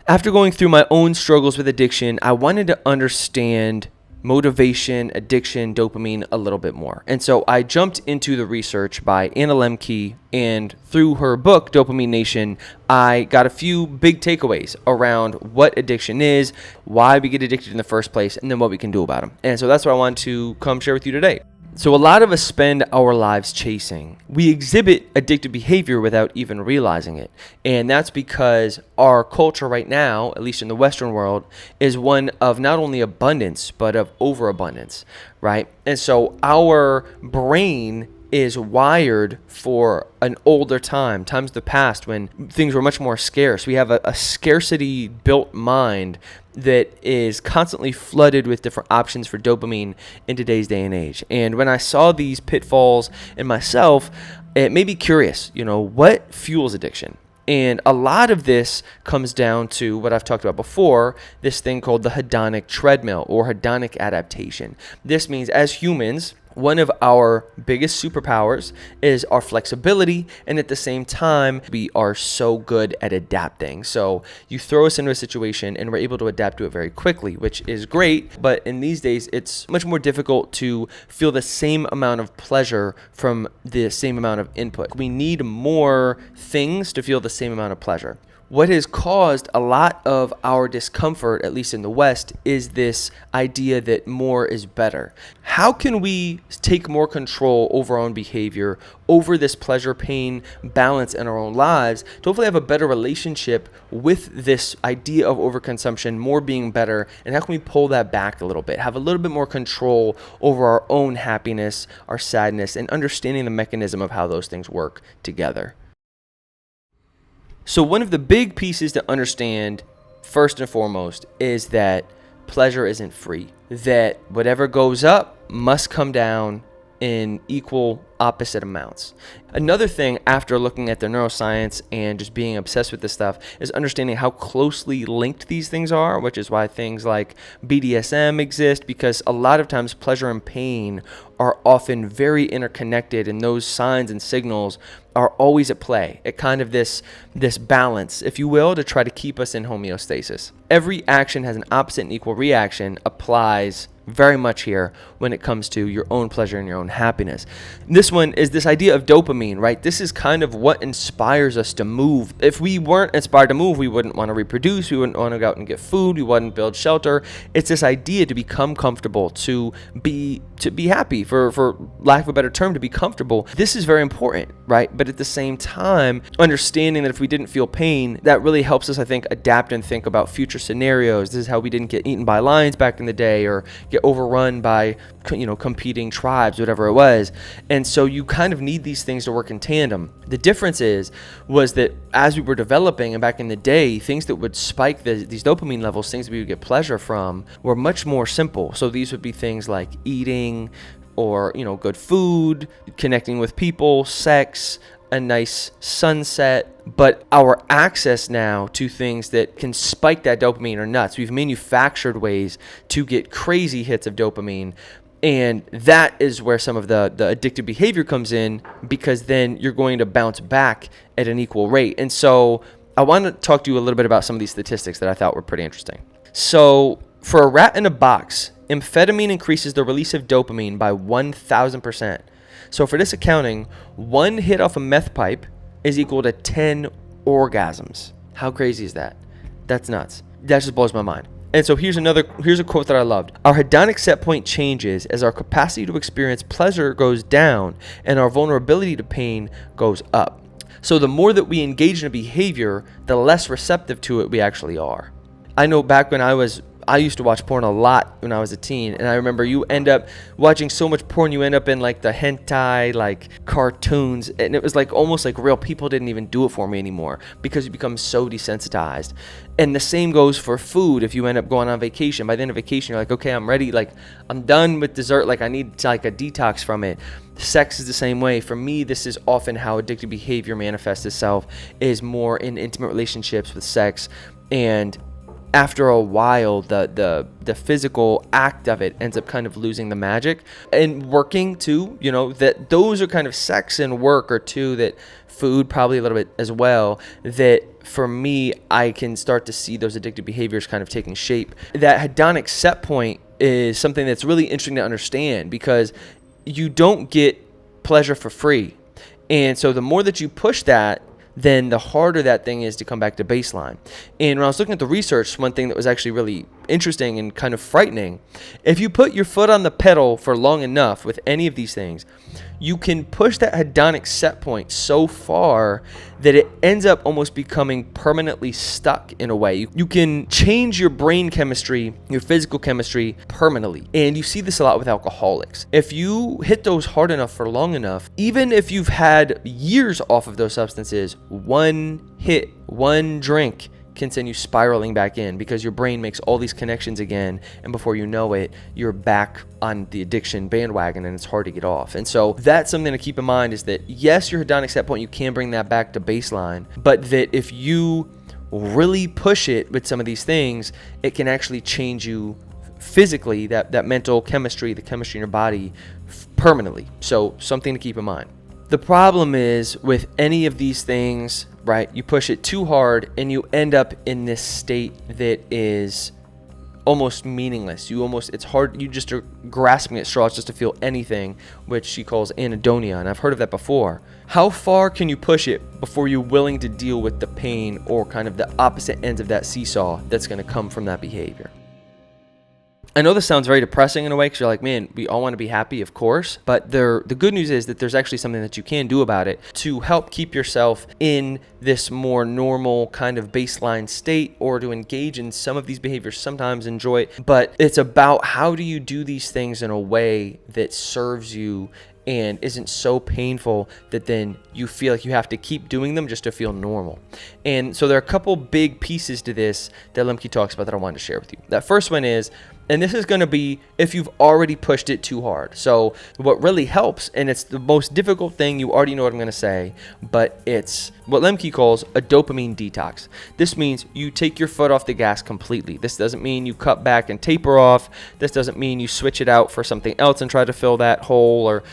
After going through my own struggles with addiction, I wanted to understand motivation, addiction, dopamine a little bit more. And so I jumped into the research by Anna Lembke, and through her book, Dopamine Nation, I got a few big takeaways around what addiction is, why we get addicted in the first place, and then what we can do about them. And so that's what I want to come share with you today. So a lot of us spend our lives chasing. We exhibit addictive behavior without even realizing it. And that's because our culture right now, at least in the Western world, is one of not only abundance, but of overabundance, right? And so our brain is wired for an older times of the past when things were much more scarce. We have a scarcity built mind that is constantly flooded with different options for dopamine in today's day and age. And when I saw these pitfalls in myself, it made me curious, what fuels addiction? And a lot of this comes down to what I've talked about before, this thing called the hedonic treadmill or hedonic adaptation. This means as humans, one of our biggest superpowers is our flexibility, and at the same time, we are so good at adapting. So you throw us into a situation and we're able to adapt to it very quickly, which is great, but in these days, it's much more difficult to feel the same amount of pleasure from the same amount of input. We need more things to feel the same amount of pleasure. What has caused a lot of our discomfort, at least in the West, is this idea that more is better. How can we take more control over our own behavior, over this pleasure-pain balance in our own lives, to hopefully have a better relationship with this idea of overconsumption, more being better, and how can we pull that back a little bit, have a little bit more control over our own happiness, our sadness, and understanding the mechanism of how those things work together. So one of the big pieces to understand, first and foremost, is that pleasure isn't free. That whatever goes up must come down in equal opposite amounts. Another thing, after looking at the neuroscience and just being obsessed with this stuff, is understanding how closely linked these things are, which is why things like BDSM exist, because a lot of times pleasure and pain are often very interconnected, and those signs and signals are always at play at kind of this balance, if you will, to try to keep us in homeostasis. Every action has an opposite and equal reaction applies very much here when it comes to your own pleasure and your own happiness. This one is this idea of dopamine, right? This is kind of what inspires us to move. If we weren't inspired to move, we wouldn't want to reproduce, we wouldn't want to go out and get food, we wouldn't build shelter. It's this idea to become comfortable, to be happy, for lack of a better term, to be comfortable. This is very important, right? But at the same time, understanding that if we didn't feel pain, that really helps us, I think, adapt and think about future scenarios. This is how we didn't get eaten by lions back in the day, or get overrun by competing tribes, whatever it was. And so you kind of need these things to work in tandem. The difference was that as we were developing, and back in the day, things that would spike these dopamine levels, things that we would get pleasure from, were much more simple. So these would be things like eating, or good food, connecting with people, sex, a nice sunset. But our access now to things that can spike that dopamine are nuts. We've manufactured ways to get crazy hits of dopamine, and that is where some of the addictive behavior comes in, because then you're going to bounce back at an equal rate. And so I want to talk to you a little bit about some of these statistics that I thought were pretty interesting. So for a rat in a box, amphetamine increases the release of dopamine by 1,000%. So for this accounting, one hit off a meth pipe is equal to 10 orgasms. How crazy is that? That's nuts. That just blows my mind. And so here's a quote that I loved. Our hedonic set point changes as our capacity to experience pleasure goes down and our vulnerability to pain goes up. So the more that we engage in a behavior, the less receptive to it we actually are. I know back when I used to watch porn a lot when I was a teen, and I remember you end up watching so much porn, you end up in like the hentai, like cartoons, and it was like almost like real people didn't even do it for me anymore, because you become so desensitized. And the same goes for food. If you end up going on vacation, by the end of vacation, you're like, okay, I'm ready, like I'm done with dessert, like I need like a detox from it. Sex is the same way. For me, this is often how addictive behavior manifests itself, is more in intimate relationships with sex. And after a while, the physical act of it ends up kind of losing the magic. And working too, that those are kind of, sex and work are two, that food probably a little bit as well, that for me, I can start to see those addictive behaviors kind of taking shape. That hedonic set point is something that's really interesting to understand, because you don't get pleasure for free. And so the more that you push that, then the harder that thing is to come back to baseline. And when I was looking at the research, one thing that was actually really interesting and kind of frightening, if you put your foot on the pedal for long enough with any of these things, you can push that hedonic set point so far that it ends up almost becoming permanently stuck in a way. You can change your brain chemistry, your physical chemistry permanently. And you see this a lot with alcoholics. If you hit those hard enough for long enough, even if you've had years off of those substances, one hit, one drink can send you spiraling back in, because your brain makes all these connections again, and before you know it, you're back on the addiction bandwagon and it's hard to get off. And so that's something to keep in mind, is that yes, your hedonic set point, you can bring that back to baseline, but that if you really push it with some of these things, it can actually change you physically, that mental chemistry, the chemistry in your body permanently. So something to keep in mind. The problem is with any of these things, right, you push it too hard and you end up in this state that is almost meaningless. It's hard, you just are grasping at straws just to feel anything, which she calls anhedonia, and I've heard of that before. How far can you push it before you're willing to deal with the pain, or kind of the opposite ends of that seesaw that's going to come from that behavior? I know this sounds very depressing in a way, because you're like, man, we all want to be happy, of course. But the good news is that there's actually something that you can do about it to help keep yourself in this more normal kind of baseline state, or to engage in some of these behaviors, sometimes enjoy it. But it's about, how do you do these things in a way that serves you and isn't so painful that then you feel like you have to keep doing them just to feel normal. And so there are a couple big pieces to this that Lembke talks about that I wanted to share with you. That first one is, and this is going to be if you've already pushed it too hard. So what really helps, and it's the most difficult thing, you already know what I'm going to say, but it's what Lembke calls a dopamine detox. This means you take your foot off the gas completely. This doesn't mean you cut back and taper off. This doesn't mean you switch it out for something else and try to fill that hole, or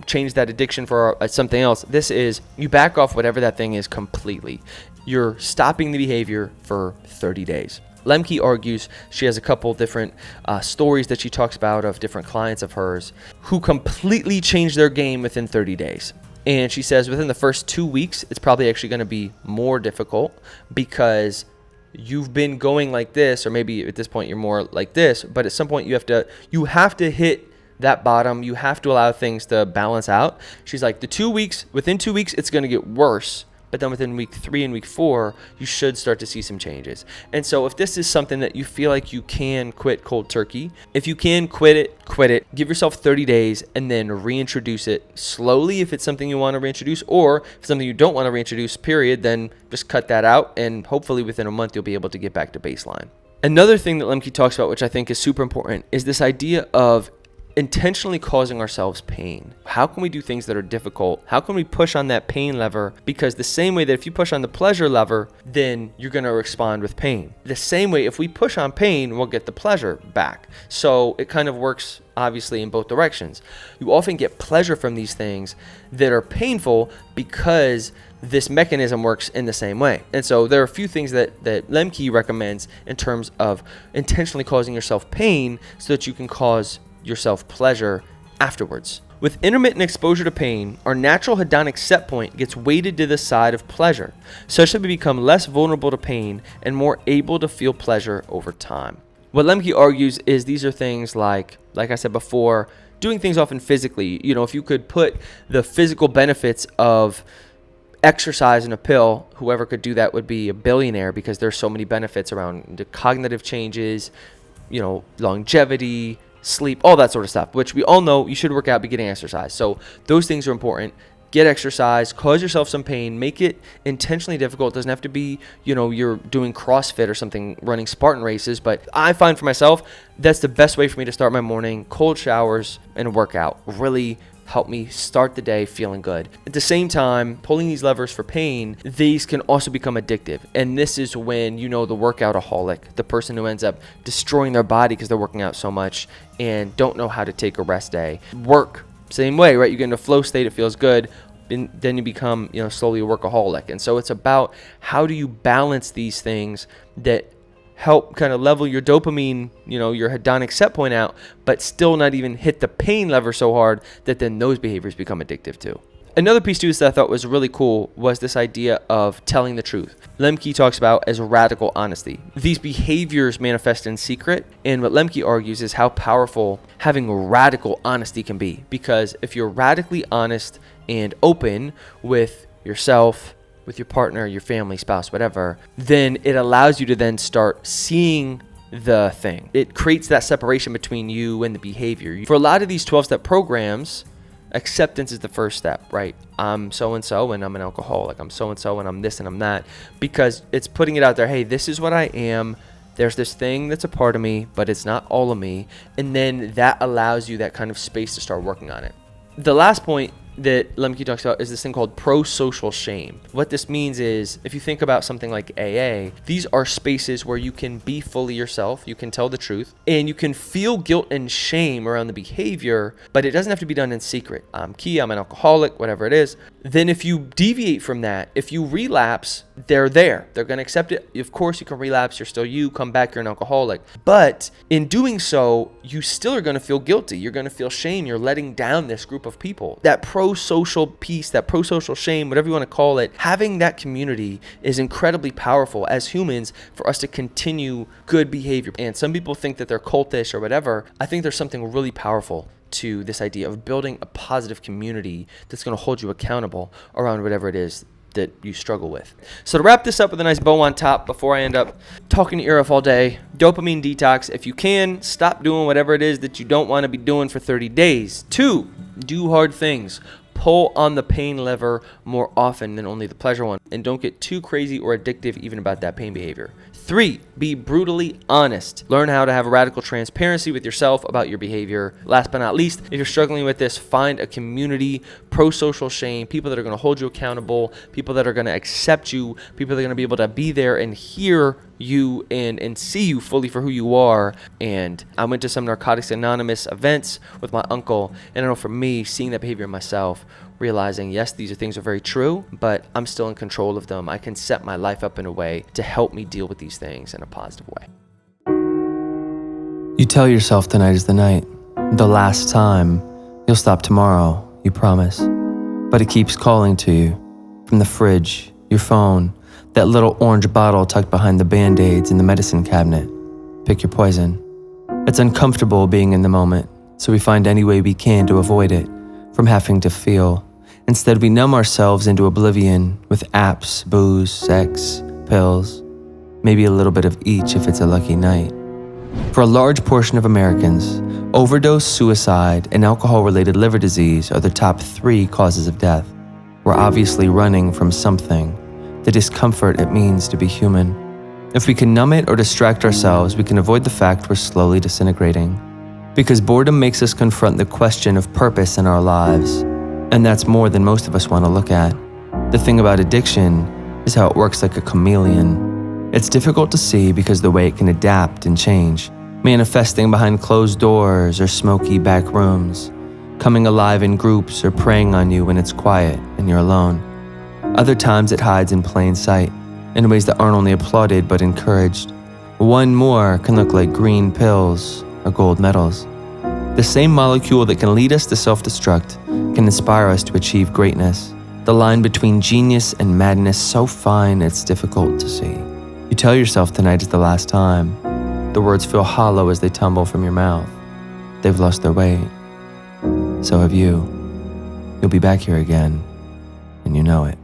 change that addiction for something else. This is, you back off whatever that thing is completely. You're stopping the behavior for 30 days. Lembke argues, she has a couple different stories that she talks about of different clients of hers who completely changed their game within 30 days. And she says within the first 2 weeks, it's probably actually going to be more difficult, because you've been going like this, or maybe at this point you're more like this, but at some point you have to hit that bottom. You have to allow things to balance out. She's like, within 2 weeks, it's going to get worse. But then within week 3 and week 4, you should start to see some changes. And so if this is something that you feel like you can quit cold turkey, if you can quit it, give yourself 30 days and then reintroduce it slowly if it's something you want to reintroduce, or if it's something you don't want to reintroduce, period, then just cut that out, and hopefully within a month you'll be able to get back to baseline. Another thing that Lembke talks about, which I think is super important, is this idea of intentionally causing ourselves pain. How can we do things that are difficult? How can we push on that pain lever? Because the same way that if you push on the pleasure lever, then you're going to respond with pain. The same way, if we push on pain, we'll get the pleasure back. So it kind of works obviously in both directions. You often get pleasure from these things that are painful because this mechanism works in the same way. And so there are a few things that Lembke recommends in terms of intentionally causing yourself pain so that you can cause yourself pleasure afterwards. With intermittent exposure to pain, our natural hedonic set point gets weighted to the side of pleasure, such that we become less vulnerable to pain and more able to feel pleasure over time. What Lembke argues is these are things like I said before, doing things often physically. If you could put the physical benefits of exercise in a pill, whoever could do that would be a billionaire, because there's so many benefits around the cognitive changes, longevity, sleep, all that sort of stuff, which we all know you should work out, be getting exercise. So those things are important. Get exercise, cause yourself some pain, make it intentionally difficult. It doesn't have to be, you're doing CrossFit or something, running Spartan races, but I find for myself, that's the best way for me to start my morning. Cold showers and a workout really help me start the day feeling good. At the same time, pulling these levers for pain, these can also become addictive. And this is when, the workoutaholic, the person who ends up destroying their body because they're working out so much and don't know how to take a rest day. Work, same way, right? You get in a flow state, it feels good. then you become, slowly a workaholic. And so it's about how do you balance these things that help kind of level your dopamine, your hedonic set point out, but still not even hit the pain lever so hard that then those behaviors become addictive too. Another piece to this that I thought was really cool was this idea of telling the truth. Lembke talks about as radical honesty. These behaviors manifest in secret, and what Lembke argues is how powerful having radical honesty can be. Because if you're radically honest and open with yourself, with your partner, your family, spouse, whatever, then it allows you to then start seeing the thing. It creates that separation between you and the behavior. For a lot of these 12-step programs, acceptance is the first step, right? I'm so-and-so and I'm an alcoholic. I'm so-and-so and I'm this and I'm that. Because it's putting it out there, hey, this is what I am. There's this thing that's a part of me, but it's not all of me. And then that allows you that kind of space to start working on it. The last point that Lembke talks about is this thing called pro-social shame. What this means is, if you think about something like AA, these are spaces where you can be fully yourself, you can tell the truth, and you can feel guilt and shame around the behavior, but it doesn't have to be done in secret. I'm an alcoholic, whatever it is. Then if you deviate from that, if you relapse, they're there. They're going to accept it. Of course, you can relapse. You're still you. Come back. You're an alcoholic. But in doing so, you still are going to feel guilty. You're going to feel shame. You're letting down this group of people. That pro-social piece, that pro-social shame, whatever you want to call it, having that community is incredibly powerful as humans for us to continue good behavior. And some people think that they're cultish or whatever. I think there's something really powerful to this idea of building a positive community that's going to hold you accountable around whatever it is that you struggle with. So to wrap this up with a nice bow on top before I end up talking to ear off all day, dopamine detox. If you can, stop doing whatever it is that you don't want to be doing for 30 days. 2, do hard things. Pull on the pain lever more often than only the pleasure one. And don't get too crazy or addictive even about that pain behavior. 3, be brutally honest. Learn how to have radical transparency with yourself about your behavior. Last but not least, if you're struggling with this, find a community, pro-social shame, people that are going to hold you accountable, people that are going to accept you, people that are going to be able to be there and hear you and see you fully for who you are. And I went to some Narcotics Anonymous events with my uncle, and I know for me, seeing that behavior myself, realizing, yes, these are things are very true, but I'm still in control of them. I can set my life up in a way to help me deal with these things in a positive way. You tell yourself tonight is the night, the last time. You'll stop tomorrow, you promise. But it keeps calling to you from the fridge, your phone, that little orange bottle tucked behind the Band-Aids in the medicine cabinet. Pick your poison. It's uncomfortable being in the moment, so we find any way we can to avoid it from having to feel. Instead, we numb ourselves into oblivion with apps, booze, sex, pills, maybe a little bit of each if it's a lucky night. For a large portion of Americans, overdose, suicide, and alcohol-related liver disease are the top 3 causes of death. We're obviously running from something, the discomfort it means to be human. If we can numb it or distract ourselves, we can avoid the fact we're slowly disintegrating. Because boredom makes us confront the question of purpose in our lives, and that's more than most of us want to look at. The thing about addiction is how it works like a chameleon. It's difficult to see because the way it can adapt and change, manifesting behind closed doors or smoky back rooms, coming alive in groups or preying on you when it's quiet and you're alone. Other times it hides in plain sight, in ways that aren't only applauded but encouraged. One more can look like green pills or gold medals. The same molecule that can lead us to self-destruct can inspire us to achieve greatness. The line between genius and madness so fine it's difficult to see. You tell yourself tonight is the last time. The words feel hollow as they tumble from your mouth. They've lost their weight. So have you. You'll be back here again, and you know it.